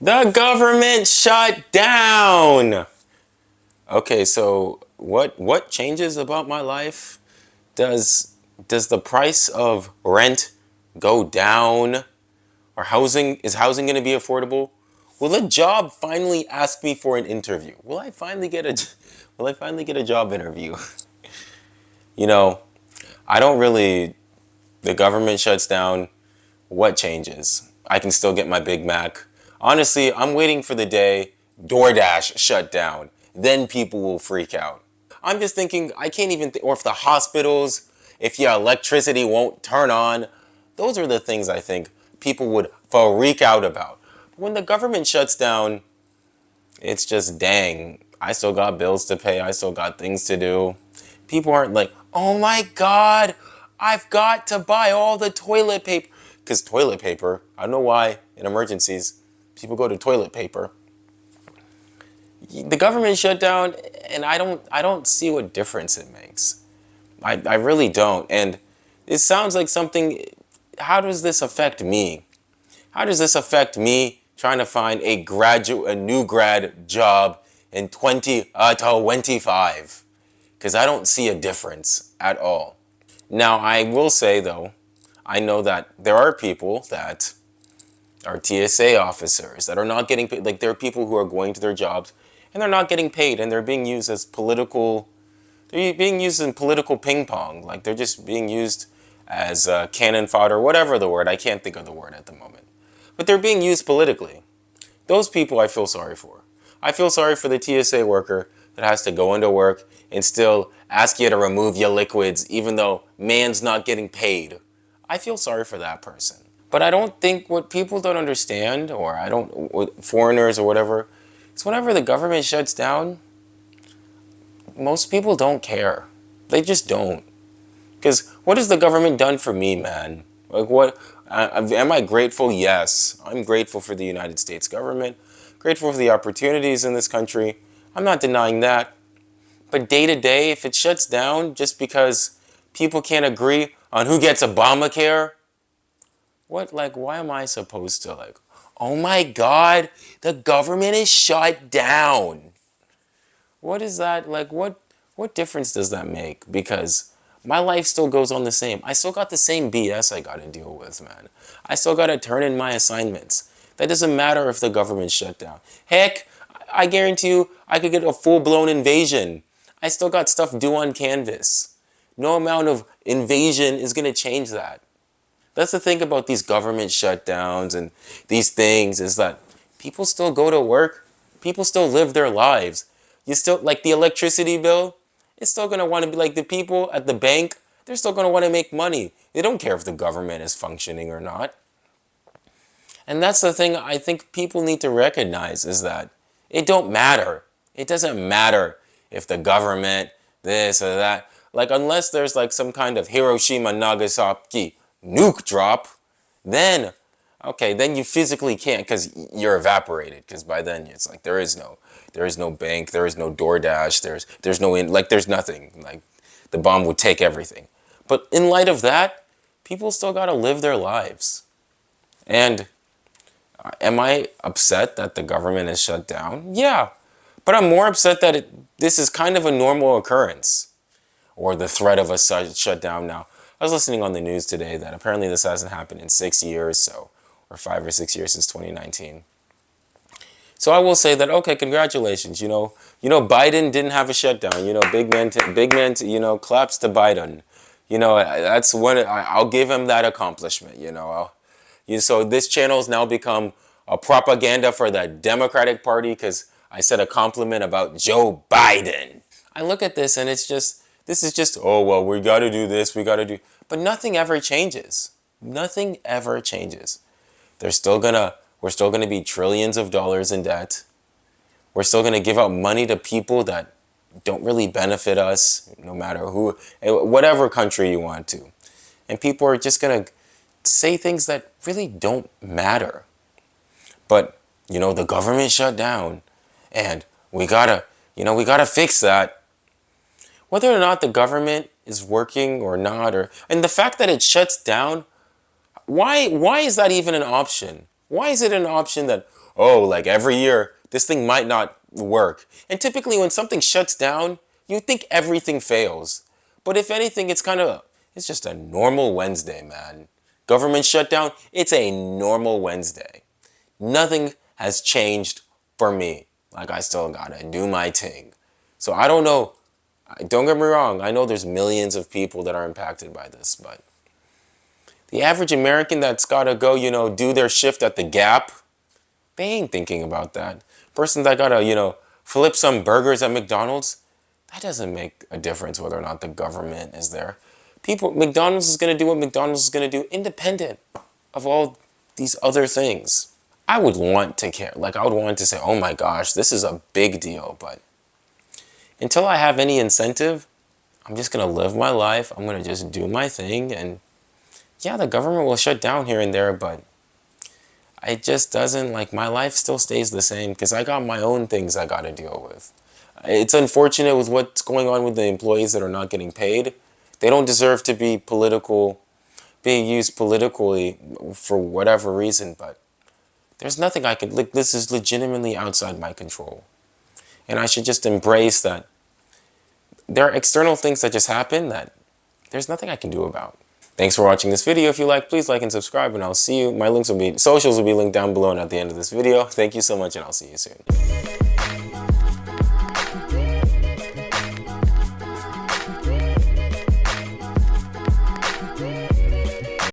The government shut down. Okay, so what changes about my life? Does does the price of rent go down? Or housing going to be affordable? Will a job finally ask me for an interview? Will I finally get a job interview? You know, I don't really the government shuts down, what changes? I can still get my Big Mac. Honestly, I'm waiting for the day DoorDash shut down. Then people will freak out. I'm just thinking, I can't even, or if the hospitals, if your electricity won't turn on, those are the things I think people would freak out about. When the government shuts down, it's just dang, I still got bills to pay, I still got things to do. People aren't like, oh my God, I've got to buy all the toilet paper. Because toilet paper, I don't know why in emergencies, people go to toilet paper. The government shut down, and I don't see what difference it makes. I really don't. And it sounds like something. How does this affect me? How does this affect me trying to find a new grad job in 2025? Because I don't see a difference at all. Now I will say though, I know that there are people that are TSA officers that are not getting paid. Like there are people who are going to their jobs and they're not getting paid, and they're being used as political. They're being used in political ping pong. Like they're just being used as cannon fodder, whatever the word. I can't think of the word at the moment. But they're being used politically. Those people I feel sorry for. I feel sorry for the TSA worker that has to go into work and still ask you to remove your liquids even though man's not getting paid. I feel sorry for that person. But I don't think what people don't understand, or I don't, foreigners or whatever, is whenever the government shuts down, most people don't care. They just don't. Because what has the government done for me, man? Like what? Am I grateful? Yes. I'm grateful for the United States government. Grateful for the opportunities in this country. I'm not denying that. But day to day, if it shuts down just because people can't agree on who gets Obamacare, what, like, why am I supposed to, like, oh my God, the government is shut down? What is that? Like, what difference does that make? Because my life still goes on the same. I still got the same BS I got to deal with, man. I still got to turn in my assignments. That doesn't matter if the government shut down. Heck, I guarantee you I could get a full-blown invasion. I still got stuff due on Canvas. No amount of invasion is going to change that. That's the thing about these government shutdowns and these things, is that people still go to work. People still live their lives. You still, like the electricity bill, it's still going to want to be like the people at the bank, they're still going to want to make money. They don't care if the government is functioning or not. And that's the thing I think people need to recognize, is that it don't matter. It doesn't matter if the government, this or that. Like unless there's like some kind of Hiroshima Nagasaki nuke drop, then okay, then you physically can't, because you're evaporated. Because by then it's like there is no bank, there is no DoorDash, there's no there's nothing. Like the bomb would take everything. But in light of that, people still gotta live their lives. And am I upset that the government is shut down? Yeah, but I'm more upset that this is kind of a normal occurrence, or the threat of a shutdown now. I was listening on the news today that apparently this hasn't happened in 6 years, so, or 5 or 6 years since 2019. So I will say that, okay, congratulations. Biden didn't have a shutdown. Big man, claps to Biden. That's what I'll give him that accomplishment. So this channel has now become a propaganda for the Democratic Party because I said a compliment about Joe Biden. I look at this and this is just, oh, well, we got to do this, but nothing ever changes. Nothing ever changes. We're still gonna be trillions of dollars in debt. We're still gonna give out money to people that don't really benefit us, no matter who, whatever country you want to. And people are just gonna say things that really don't matter. But, the government shut down, and we gotta fix that. Whether or not the government is working or not, and the fact that it shuts down, why is that even an option? Why is it an option that, oh, like every year, this thing might not work. And typically when something shuts down, you think everything fails. But if anything, it's just a normal Wednesday, man. Government shutdown, it's a normal Wednesday. Nothing has changed for me. Like, I still gotta do my thing. So I don't know. Don't get me wrong. I know there's millions of people that are impacted by this, but the average American that's gotta go, do their shift at the Gap, they ain't thinking about that. Person that gotta, flip some burgers at McDonald's, that doesn't make a difference whether or not the government is there. McDonald's is gonna do what McDonald's is gonna do, independent of all these other things. I would want to care. Like, I would want to say, oh my gosh, this is a big deal. But until I have any incentive, I'm just gonna live my life. I'm gonna just do my thing. And yeah, the government will shut down here and there, but it just doesn't, like, my life still stays the same because I got my own things I gotta deal with. It's unfortunate with what's going on with the employees that are not getting paid. They don't deserve to be being used politically for whatever reason, but there's nothing I can, like, this is legitimately outside my control. And I should just embrace that there are external things that just happen that there's nothing I can do about. Thanks for watching this video. If you like, please like and subscribe, and I'll see you. My socials will be linked down below and at the end of this video. Thank you so much, and I'll see you soon.